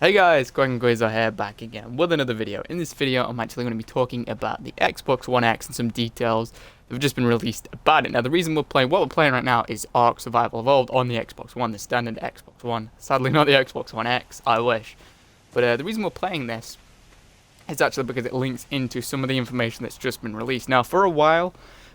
Hey guys, QUIGON QUASAR here, back again with another video. In this video, I'm actually going to be talking about the Xbox One X and some details that have just been released about it. Now, the reason what we're playing right now is Ark Survival Evolved on the Xbox One, the standard Xbox One. Sadly, not the Xbox One X, I wish. But the reason we're playing this is actually because it links into some of the information that's just been released. Now, for a while,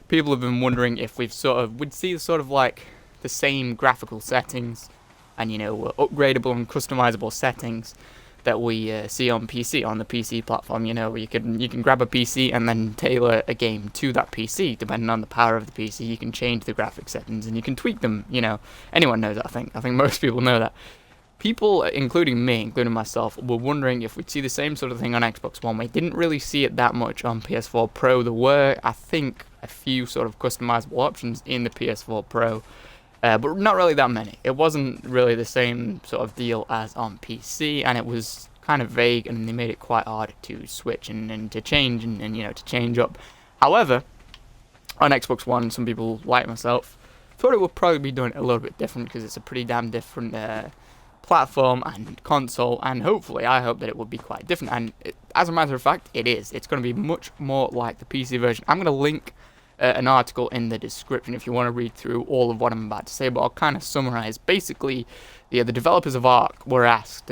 people have been wondering if would see like the same graphical settings and upgradable and customizable settings that we see on PC, on the PC platform. Where you can grab a PC and then tailor a game to that PC depending on the power of the PC. You can change the graphic settings and you can tweak them. Anyone knows that. I think most people know that. People, including me, including myself, were wondering if we'd see the same sort of thing on Xbox One. We didn't really see it that much on PS4 Pro. There were, I think, a few sort of customizable options in the PS4 Pro. But not really that many. It wasn't really the same sort of deal as on PC, and it was kind of vague, and they made it quite hard to switch and to change and to change up. However, on Xbox One, some people like myself thought it would probably be done a little bit different because it's a pretty damn different platform and console, and hopefully, I hope that it will be quite different. And as a matter of fact, it is. It's going to be much more like the PC version. I'm going to link an article in the description if you want to read through all of what I'm about to say, but I'll kind of summarize. Basically, the developers of Ark were asked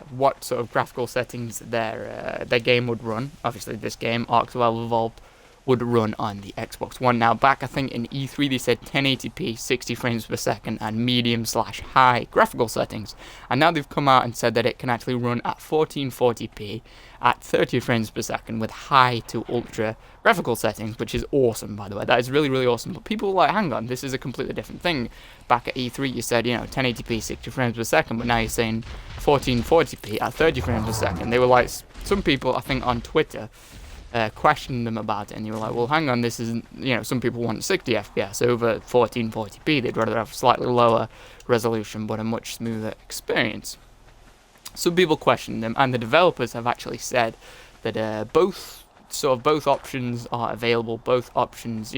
what sort of graphical settings their game would run. Obviously, this game, Ark Survival Evolved, would run on the Xbox One. Now, back I think in E3, they said 1080p, 60 frames per second, and medium/high graphical settings. And now they've come out and said that it can actually run at 1440p at 30 frames per second with high to ultra graphical settings, which is awesome, by the way. That is really, really awesome. But people were like, hang on, this is a completely different thing. Back at E3, you said, 1080p, 60 frames per second, but now you're saying 1440p at 30 frames per second. They were like, some people, I think, on Twitter, questioned them about it, and you were like, well, hang on, this isn't, some people want 60 FPS over 1440p. They'd rather have a slightly lower resolution but a much smoother experience. Some people questioned them, and the developers have actually said that both options are available. Both options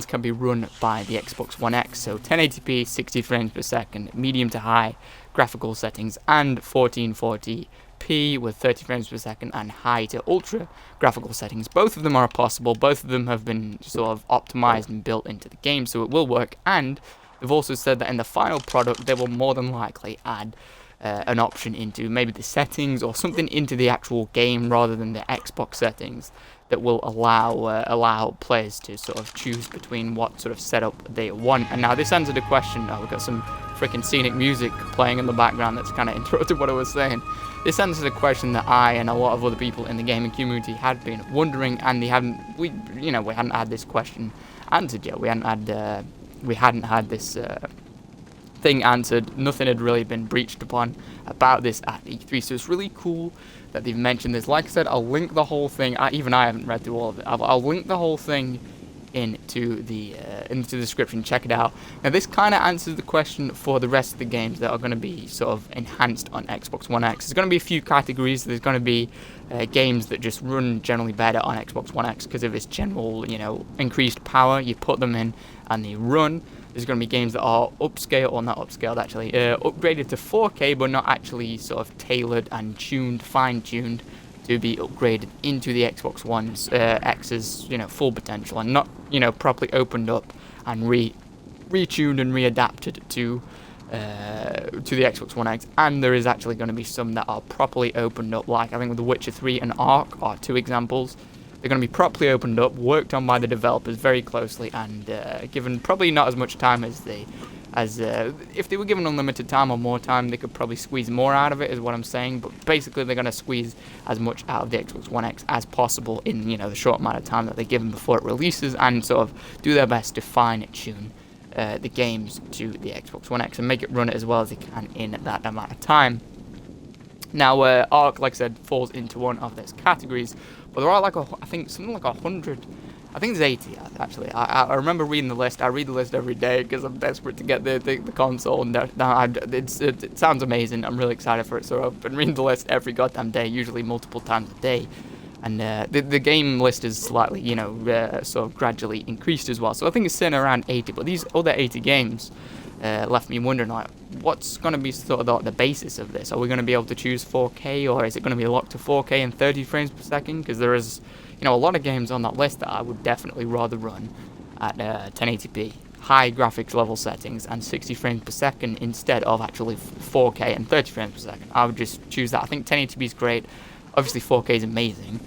can be run by the Xbox One X. So 1080p, 60 frames per second, medium to high graphical settings, and 1440p with 30 frames per second and high to ultra graphical settings. Both of them are possible. Both of them have been sort of optimized and built into the game, so it will work. And they've also said that in the final product, they will more than likely add an option into maybe the settings or something into the actual game rather than the Xbox settings that will allow players to sort of choose between what sort of setup they want. And now this answered a question. We've got some freaking scenic music playing in the background that's kind of interrupted what I was saying. This answers a question that I and a lot of other people in the gaming community had been wondering, and we hadn't had this question answered yet. We hadn't had this thing answered. Nothing had really been breached upon about this at E3, so it's really cool that they've mentioned this. Like I said, I'll link the whole thing. I haven't read through all of it. I'll link the whole thing into the description. Check it out. Now, this kind of answers the question for the rest of the games that are going to be sort of enhanced on Xbox One X. There's going to be a few categories. There's going to be games that just run generally better on Xbox One X because of its general, increased power. You put them in and they run. There's going to be games that are upscale, or not upscaled actually, upgraded to 4K, but not actually sort of tailored and fine-tuned to be upgraded into the Xbox One's X's full potential, and not properly opened up and retuned and readapted to the Xbox One X. And there is actually going to be some that are properly opened up, like I think with The Witcher 3 and Ark are two examples. They're going to be properly opened up, worked on by the developers very closely, and given probably not as much time as if they were given unlimited time or more time, they could probably squeeze more out of it, is what I'm saying. But basically, they're going to squeeze as much out of the Xbox One X as possible in the short amount of time that they're given before it releases, and sort of do their best to fine-tune the games to the Xbox One X and make it run as well as they can in that amount of time. Now, Ark, like I said, falls into one of those categories, but there are I think something like 100. I think there's 80 actually. I remember reading the list. I read the list every day because I'm desperate to get the console, and it sounds amazing. I'm really excited for it. So I've been reading the list every goddamn day, usually multiple times a day. And the game list is slightly, sort of gradually increased as well. So I think it's sitting around 80. But these other 80 games left me wondering, like, what's going to be sort of the basis of this? Are we going to be able to choose 4K, or is it going to be locked to 4K and 30 frames per second? Because there is, a lot of games on that list that I would definitely rather run at 1080p, high graphics level settings, and 60 frames per second instead of actually 4K and 30 frames per second. I would just choose that. I think 1080p is great. Obviously 4K is amazing,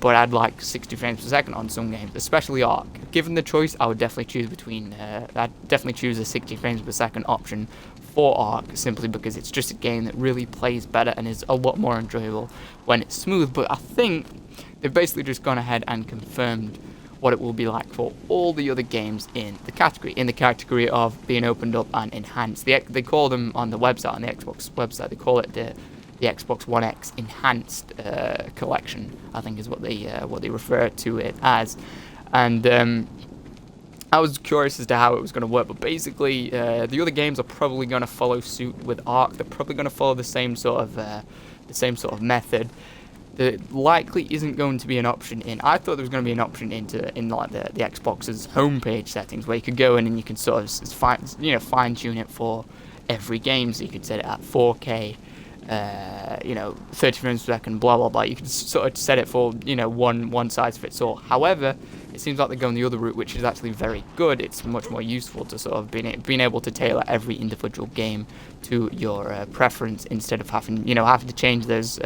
but I'd like 60 frames per second on some games, especially Ark. Given the choice, I would definitely choose a 60 frames per second option for Ark, simply because it's just a game that really plays better and is a lot more enjoyable when it's smooth. But I think they've basically just gone ahead and confirmed what it will be like for all the other games in the category of being opened up and enhanced. They call them on the website, on the Xbox website, they call it the Xbox One X Enhanced Collection, I think is what they refer to it as. And I was curious as to how it was going to work, but basically the other games are probably going to follow suit with Ark. They're probably going to follow the same sort of method. There likely isn't going to be an option in. I thought there was going to be an option in like the Xbox's homepage settings, where you could go in and you can sort of fine tune it for every game. So you could set it at 4K, 30 frames per second, blah blah blah. You could sort of set it for one size fits all. However, it seems like they're going the other route, which is actually very good. It's much more useful to sort of being able to tailor every individual game to your preference, instead of having to change those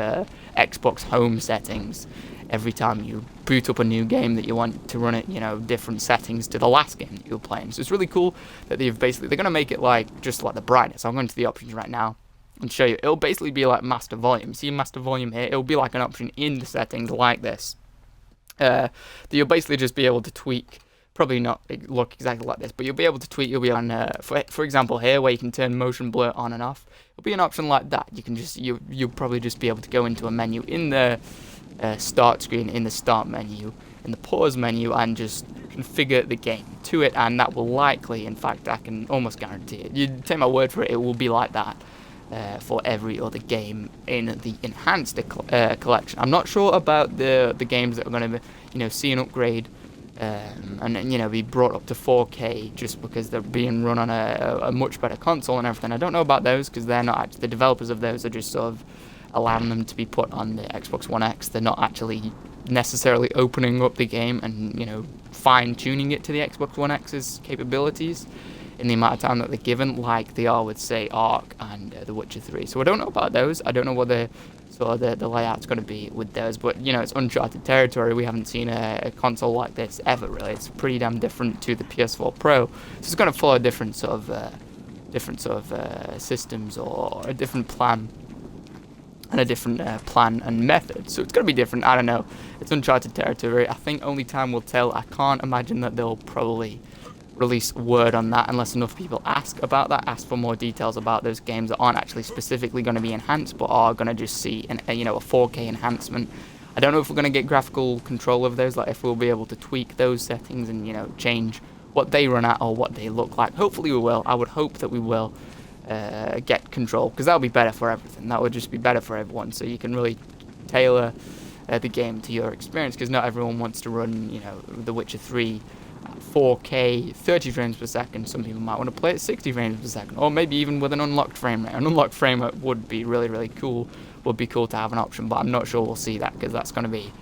Xbox home settings every time you boot up a new game that you want to run it, different settings to the last game that you were playing. So it's really cool that they're going to make it just like the brightness. I'm going to the options right now and show you. It'll basically be like master volume. See master volume here? It'll be like an option in the settings like this. That you'll basically just be able to tweak. Probably not look exactly like this, but you'll be able to tweak. You'll be on, for example, here where you can turn motion blur on and off. It'll be an option like that. You can you'll probably just be able to go into a menu in the start screen, in the start menu, in the pause menu, and just configure the game to it, and that will likely, in fact, I can almost guarantee it. You take my word for it, it will be like that. For every other game in the enhanced collection. I'm not sure about the games that are going to see an upgrade and be brought up to 4K just because they're being run on a much better console and everything. I don't know about those, because they're not actually, the developers of those are just sort of allowing them to be put on the Xbox One X. They're not actually necessarily opening up the game and fine tuning it to the Xbox One X's capabilities in the amount of time that they're given, like they are with, say, Ark and The Witcher 3. So I don't know about those. I don't know what the layout's going to be with those, but it's uncharted territory. We haven't seen a console like this ever, really. It's pretty damn different to the PS4 Pro. So it's going to follow different sort of systems, or a different plan and a different plan and method. So it's going to be different. I don't know. It's uncharted territory. I think only time will tell. I can't imagine that they'll probably release word on that unless enough people ask for more details about those games that aren't actually specifically going to be enhanced, but are going to just see a 4K enhancement. I don't know if we're going to get graphical control of those, like if we'll be able to tweak those settings and change what they run at or what they look like. Hopefully we will. I would hope that we will get control, because that'll be better for everything. That would just be better for everyone, so you can really tailor the game to your experience, because not everyone wants to run The Witcher 3 4K 30 frames per second. Some people might want to play at 60 frames per second, or maybe even with an unlocked frame rate. An unlocked frame rate would be really, really cool. Would be cool to have an option, but I'm not sure we'll see that, because that's going to be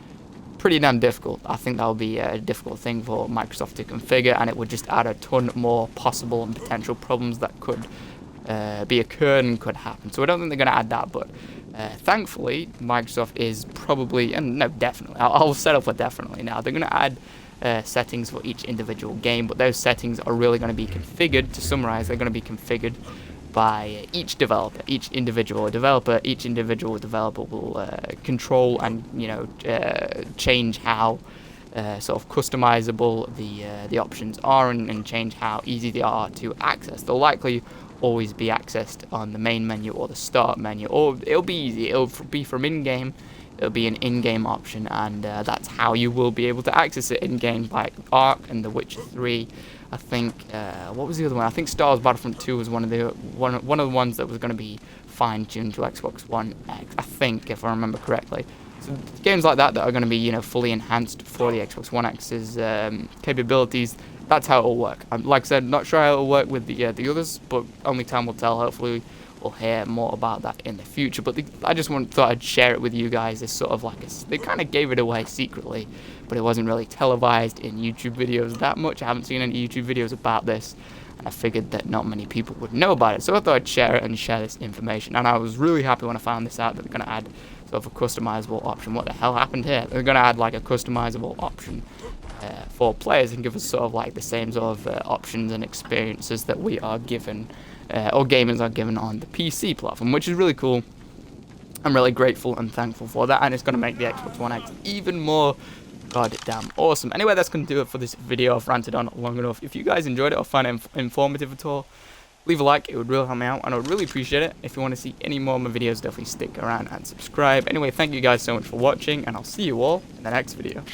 pretty damn difficult. I think that will be a difficult thing for Microsoft to configure, and it would just add a ton more possible and potential problems that could be occurred and could happen. So I don't think they're going to add that, but thankfully Microsoft is probably, and no, definitely, I'll set up for definitely now, they're going to add settings for each individual game, but those settings are really going to be configured. To summarize, they're going to be configured by each developer, each individual developer will control and change how sort of customizable the options are, and change how easy they are to access. They'll likely always be accessed on the main menu or the start menu, or it'll be easy. It'll be from in-game. It'll be an in-game option, and that's how you will be able to access it in-game, like Ark and The Witcher 3. I think what was the other one? I think Wars Battlefront 2 was one of the ones that was going to be fine-tuned to Xbox One X, I think, if I remember correctly. So games like that are going to be fully enhanced for the Xbox One X's capabilities, that's how it'll work. Like I said, not sure how it'll work with the others, but only time will tell. Hopefully we'll hear more about that in the future. But I just thought I'd share it with you guys. It's sort of like they kind of gave it away secretly, but it wasn't really televised in YouTube videos that much. I haven't seen any YouTube videos about this, and I figured that not many people would know about it. So I thought I'd share it and share this information. And I was really happy when I found this out, that they're going to add sort of a customizable option. What the hell happened here? They're going to add like a customizable option for players and give us sort of like the same sort of options and experiences that we are given, or gamers are given on the PC platform, which is really cool. I'm really grateful and thankful for that, and it's going to make the Xbox One X even more goddamn awesome. Anyway, that's going to do it for this video. I've ranted on long enough. If you guys enjoyed it or find it informative at all, leave a like. It would really help me out, and I would really appreciate it. If you want to see any more of my videos, definitely stick around and subscribe. Anyway, thank you guys so much for watching, and I'll see you all in the next video.